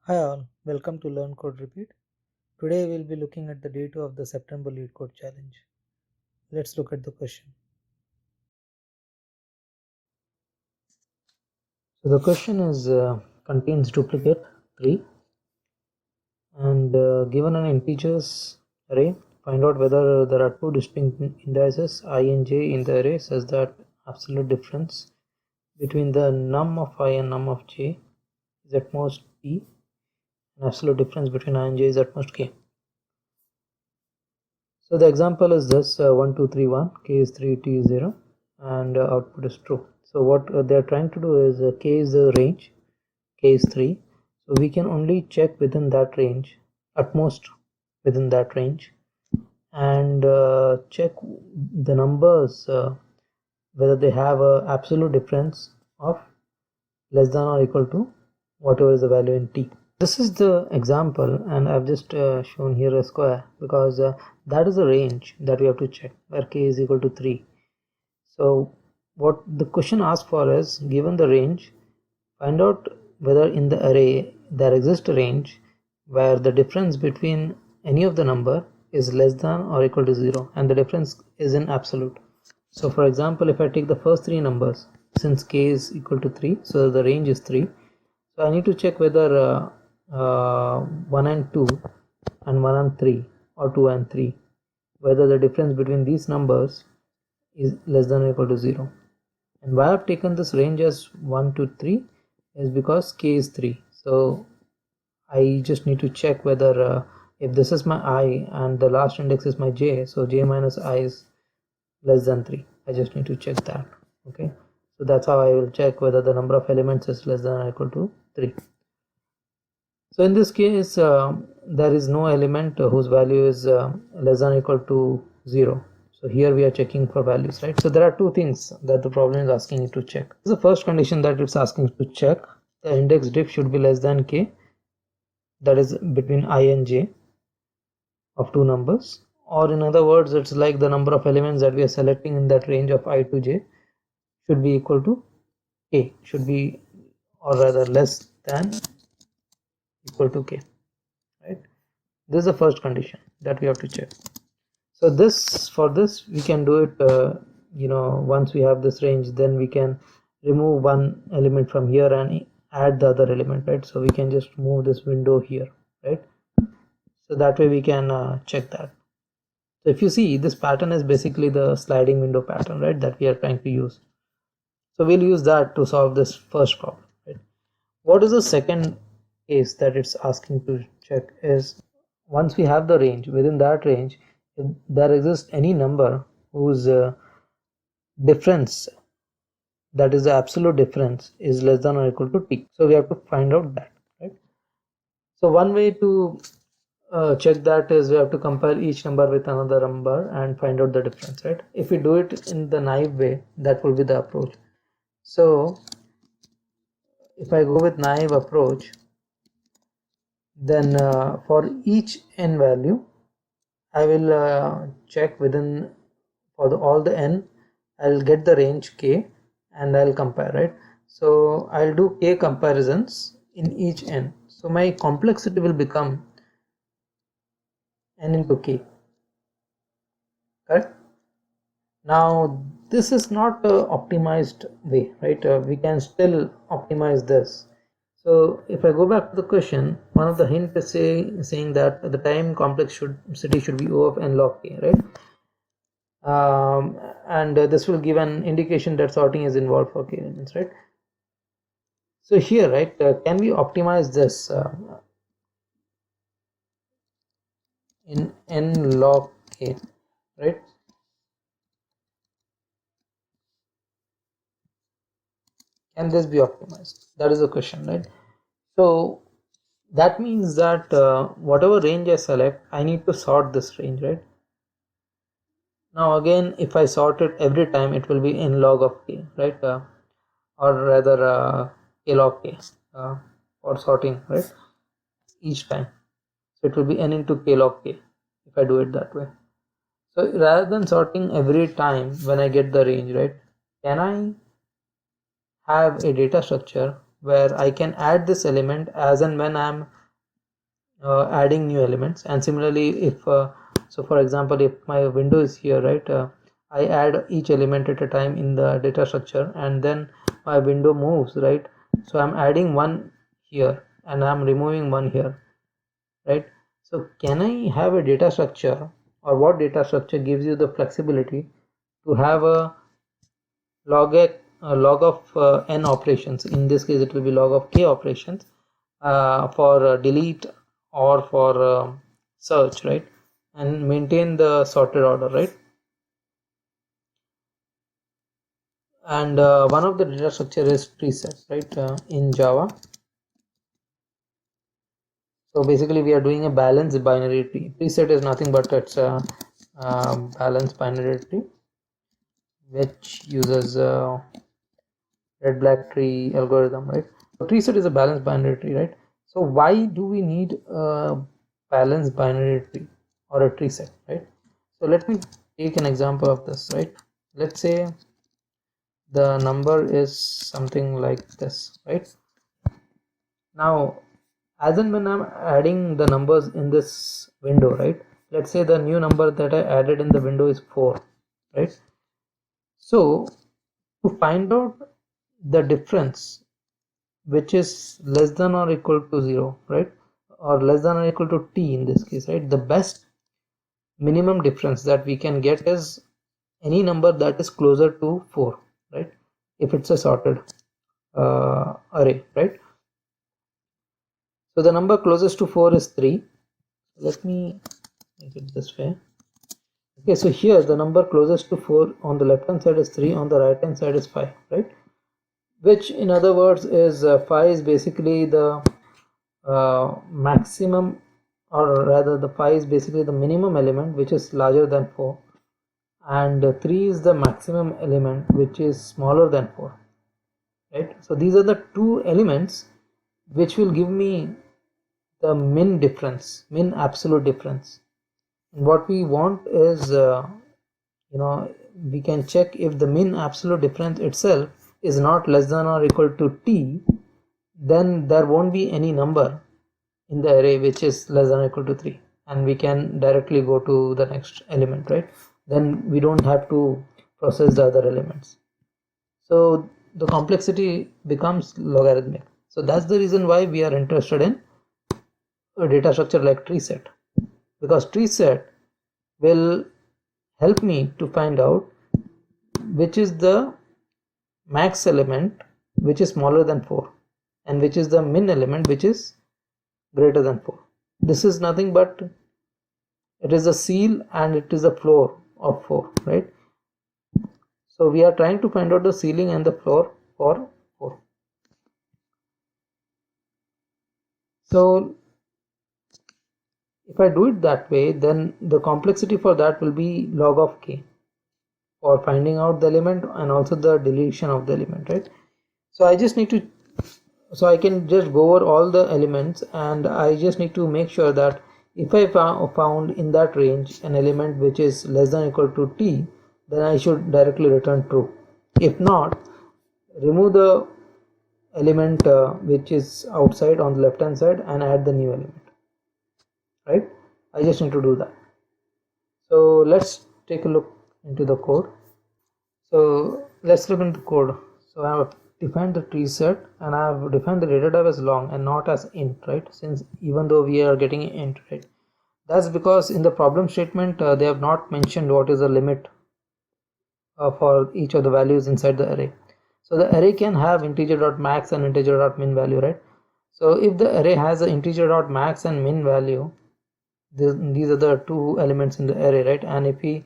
Hi all, welcome to Learn Code Repeat. Today we'll be looking at the day 2 of the September Lead Code Challenge. Let's look at the question. So the question is contains duplicate 3 and given an integers array, find out whether there are two distinct indices I and j in the array such that absolute difference between the num of I and num of j is at most p and absolute difference between I and j is at most k. So the example is this 1 2 3 1, k is 3, t is 0 and output is true. So what they are trying to do is k is the range, k is 3, so we can only check within that range, at most within that range, and check the numbers whether they have a absolute difference of less than or equal to whatever is the value in t. This is the example and I've just shown here a square because that is the range that we have to check where k is equal to 3. So what the question asks for is, given the range, find out whether in the array there exists a range where the difference between any of the number is less than or equal to 0 and the difference is in absolute. So for example, if I take the first three numbers, since k is equal to 3, so the range is 3, so I need to check whether 1 and 2 and 1 and 3 or 2 and 3, whether the difference between these numbers is less than or equal to 0. And why I've taken this range as 1 to 3 is because k is 3. So I just need to check whether if this is my I and the last index is my j, so j minus I is less than 3. I just need to check that. Okay, so that's how I will check whether the number of elements is less than or equal to 3. So in this case there is no element whose value is less than or equal to 0. So here we are checking for values, right? So there are two things that the problem is asking you to check. This is the first condition that it's asking to check. The index diff should be less than k, that is between I and j of two numbers, or in other words it's like the number of elements that we are selecting in that range of I to j should be equal to k, should be or rather less than equal to k, right? This is the first condition that we have to check. So this, for this we can do it once we have this range, then we can remove one element from here and add the other element, right? So we can just move this window here, right? So that way we can check that. So if you see, this pattern is basically the sliding window pattern, right, that we are trying to use. So we'll use that to solve this first problem, right? What is the second case that it's asking to check is, once we have the range, within that range if there exists any number whose difference, that is the absolute difference, is less than or equal to t. So we have to find out that, right? So one way to check that is we have to compare each number with another number and find out the difference, right? If we do it in the naive way, that will be the approach. So if I go with naive approach, then for each n value I will check within, for all the n, I'll get the range k and I'll compare, right? So I'll do k comparisons in each n. So my complexity will become n into k, correct? Now this is not a optimized way, right? We can still optimize this. So if I go back to the question, one of the hints is saying that the time complexity should be O of n log k, right? And this will give an indication that sorting is involved for k elements, right? So here, right, can we optimize this in n log k, right? Can this be optimized? That is the question, right? So that means that whatever range I select, I need to sort this range, right? Now again, if I sort it every time, it will be n log of k, right? Or rather k log k for sorting, right? Each time. So it will be n into k log k if I do it that way. So rather than sorting every time when I get the range, right, can I have a data structure where I can add this element as and when I'm adding new elements. And similarly, if so for example, if my window is here, right, I add each element at a time in the data structure, and then my window moves, right? So I'm adding one here and I'm removing one here, right? So can I have a data structure, or what data structure gives you the flexibility to have a log of n operations? In this case it will be log of k operations for delete or for search, right, and maintain the sorted order, right? And one of the data structure is preset, right, in Java. So basically we are doing a balanced binary tree. Preset is nothing but it's a balanced binary tree which uses red black tree algorithm, right? So tree set is a balanced binary tree, right? So why do we need a balanced binary tree or a tree set, right? So let me take an example of this, right? Let's say the number is something like this, right? Now as and when I'm adding the numbers in this window, right, let's say the new number that I added in the window is 4, right? So to find out the difference which is less than or equal to 0, right, or less than or equal to t in this case, right, the best minimum difference that we can get is any number that is closer to 4, right, if it's a sorted array, right? So the number closest to 4 is 3. Let me make it this way. Okay, so here the number closest to 4 on the left hand side is 3, on the right hand side is 5, right? Which in other words is 5 is basically the maximum, or rather the 5 is basically the minimum element which is larger than 4, and 3 is the maximum element which is smaller than 4, right? So these are the two elements which will give me the min difference, min absolute difference. And what we want is we can check if the min absolute difference itself is not less than or equal to t, then there won't be any number in the array which is less than or equal to 3, and we can directly go to the next element, right? Then we don't have to process the other elements, so the complexity becomes logarithmic. So that's the reason why we are interested in a data structure like tree set, because tree set will help me to find out which is the max element which is smaller than 4 and which is the min element which is greater than 4. This is nothing but it is a seal and it is a floor of 4, right? So we are trying to find out the ceiling and the floor for 4. So if I do it that way, then the complexity for that will be log of k for finding out the element and also the deletion of the element, right? So I just need to, so I can just go over all the elements, and I just need to make sure that if I found in that range an element which is less than or equal to t, then I should directly return true. If not, remove the element which is outside on the left hand side and add the new element, right? I just need to do that. So let's take a look into the code. So let's look into the code. So I have defined the tree set and I have defined the data type as long and not as int, right? Since even though we are getting int, right? That's because in the problem statement they have not mentioned what is the limit for each of the values inside the array. So the array can have integer.max and integer.min value, right? So if the array has an integer.max and min value, these are the two elements in the array, right? And if we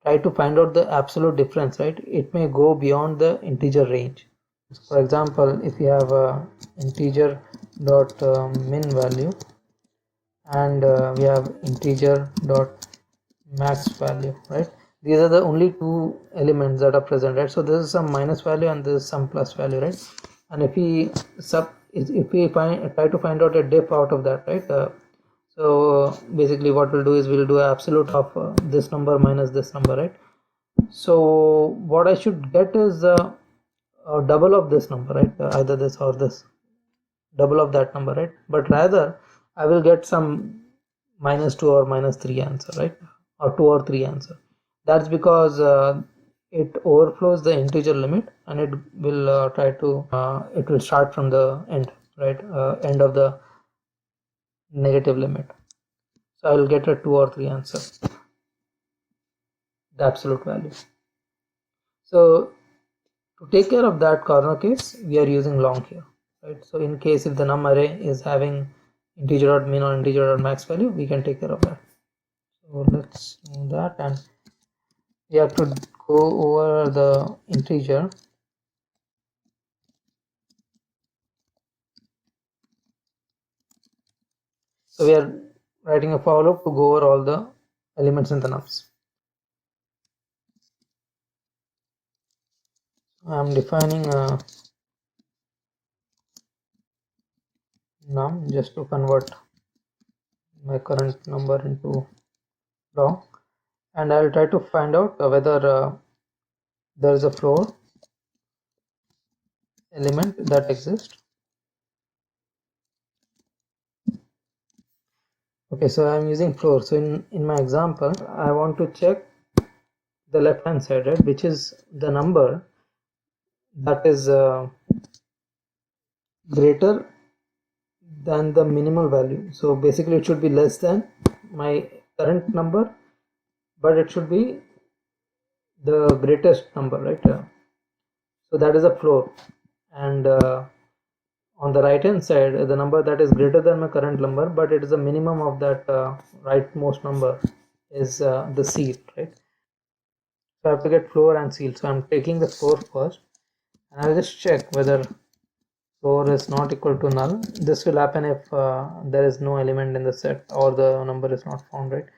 try to find out the absolute difference, right, it may go beyond the integer range. For example, if you have a integer dot min value and we have integer dot max value, right, these are the only two elements that are present, right? So this is some minus value and this is some plus value, right? And if we try to find out a diff out of that, right, so basically what we'll do is we'll do an absolute of this number minus this number, right? So what I should get is a double of this number, right? Either this or this, double of that number, right? But rather I will get some -2 or -3 answer, right? Or 2 or 3 answer. That's because it overflows the integer limit, and it will try to it will start from the end, right? End of the negative limit. So I will get a 2 or 3 answer, the absolute value. So to take care of that corner case, we are using long here, right? So in case if the num array is having integer.min or integer.max value, we can take care of that. So let's do that, and we have to go over the integer. So we are writing a for loop to go over all the elements in the nums. I'm defining a num just to convert my current number into long, and I'll try to find out whether there is a floor element that exists. Okay, so I'm using floor. So in my example, I want to check the left hand side, right, which is the number that is greater than the minimal value. So basically it should be less than my current number, but it should be the greatest number, right? So that is a floor, and on the right hand side, the number that is greater than my current number, but it is a minimum of that rightmost number, is the seal, right? So I have to get floor and seal. So I'm taking the floor first, and I'll just check whether floor is not equal to null. This will happen if there is no element in the set or the number is not found, right?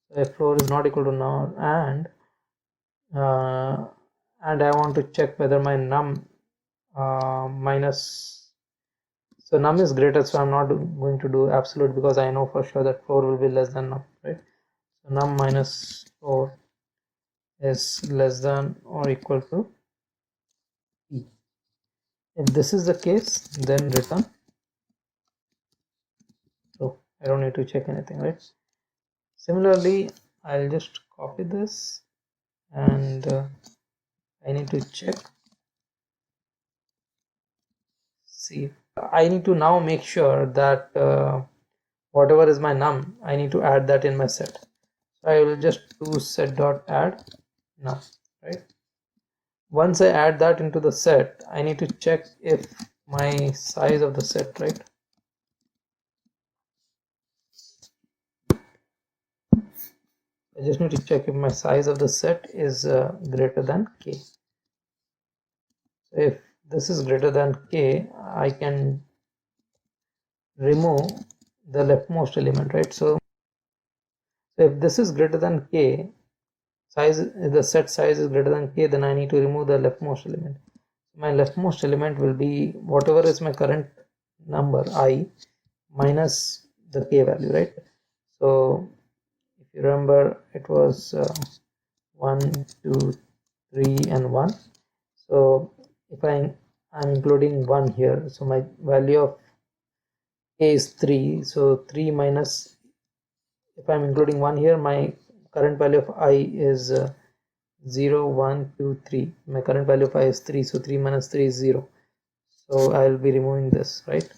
So if floor is not equal to null, uh, and I want to check whether my num minus, so num is greater, so I'm not going to do absolute because I know for sure that 4 will be less than num, right? So num minus 4 is less than or equal to p. If this is the case, then return true. I don't need to check anything, right? Similarly, I'll just copy this, and I need to check. See, I need to now make sure that whatever is my num, I need to add that in my set. So I will just do set dot add num, right? Once I add that into the set, I need to check if my size of the set, right? I just need to check if my size of the set is greater than k. So if this is greater than k, I can remove the leftmost element, right? So if this is greater than k, the set size is greater than k, then I need to remove the leftmost element. My leftmost element will be whatever is my current number I minus the k value, right? So if you remember, it was 1 2 3 and 1. So if I'm including 1 here, so my value of k is 3. So 3 minus, if I'm including 1 here, my current value of I is 0 1 2 3. My current value of I is 3, so 3 minus 3 is 0. So I'll be removing this, right?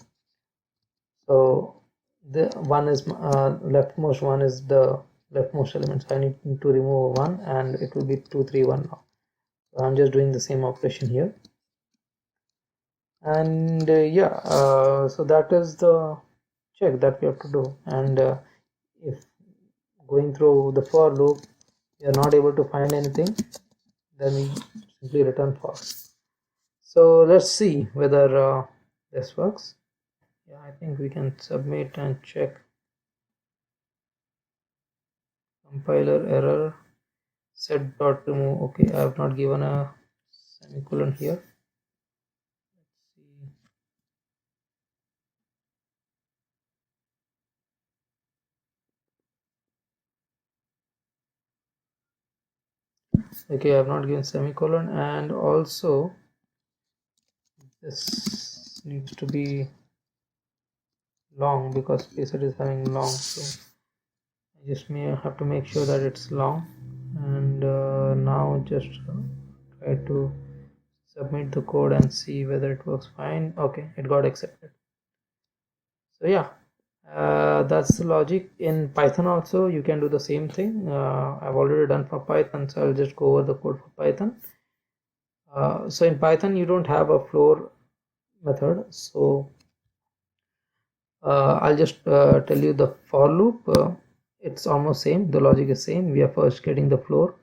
So the one is leftmost one is the leftmost element, so I need to remove 1, and it will be 2 3 1 now. So I'm just doing the same operation here, and yeah, so that is the check that we have to do. And if going through the for loop we are not able to find anything, then we simply return false. So let's see whether this works. Yeah, I think we can submit and check. Compiler error, set dot remove. Okay, I have not given a semicolon here. Okay, I have not given semicolon, and also this needs to be long because spacer is having long, so I just may have to make sure that it's long. And now just try to submit the code and see whether it works fine. Okay, it got accepted. So yeah, that's the logic. In Python also you can do the same thing. I've already done for Python, so I'll just go over the code for Python. So in Python you don't have a floor method, so I'll just tell you the for loop. It's almost same, the logic is same. We are first getting the floor,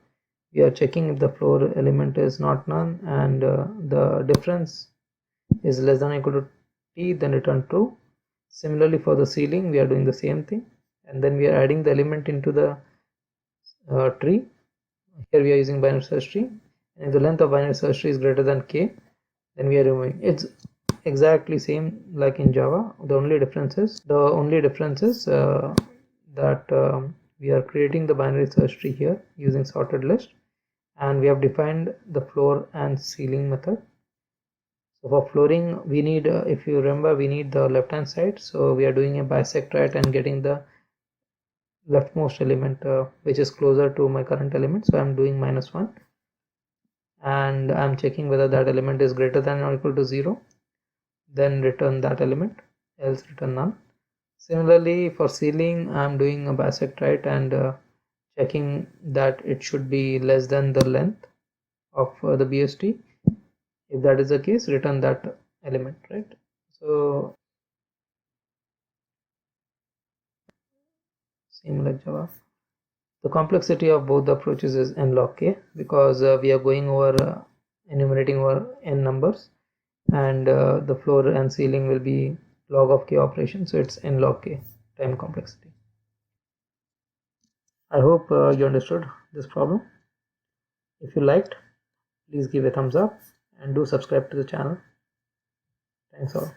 we are checking if the floor element is not none, and the difference is less than or equal to t, then return true. Similarly for the ceiling we are doing the same thing, and then we are adding the element into the tree. Here we are using binary search tree, and if the length of binary search tree is greater than k, then we are removing. It's exactly same like in Java. The only difference is that we are creating the binary search tree here using sorted list, and we have defined the floor and ceiling method. So for flooring we need, if you remember, we need the left hand side, so we are doing a bisect right and getting the leftmost element which is closer to my current element, so I'm doing -1, and I'm checking whether that element is greater than or equal to 0, then return that element, else return none. Similarly for ceiling I'm doing a bisect right and checking that it should be less than the length of the BST. If that is the case, return that element, right? So same like Java. The complexity of both the approaches is n log k, because we are going over enumerating over n numbers, and the floor and ceiling will be log of k operation, so it's n log k time complexity. I hope you understood this problem. If you liked, please give a thumbs up and do subscribe to the channel. Thanks all.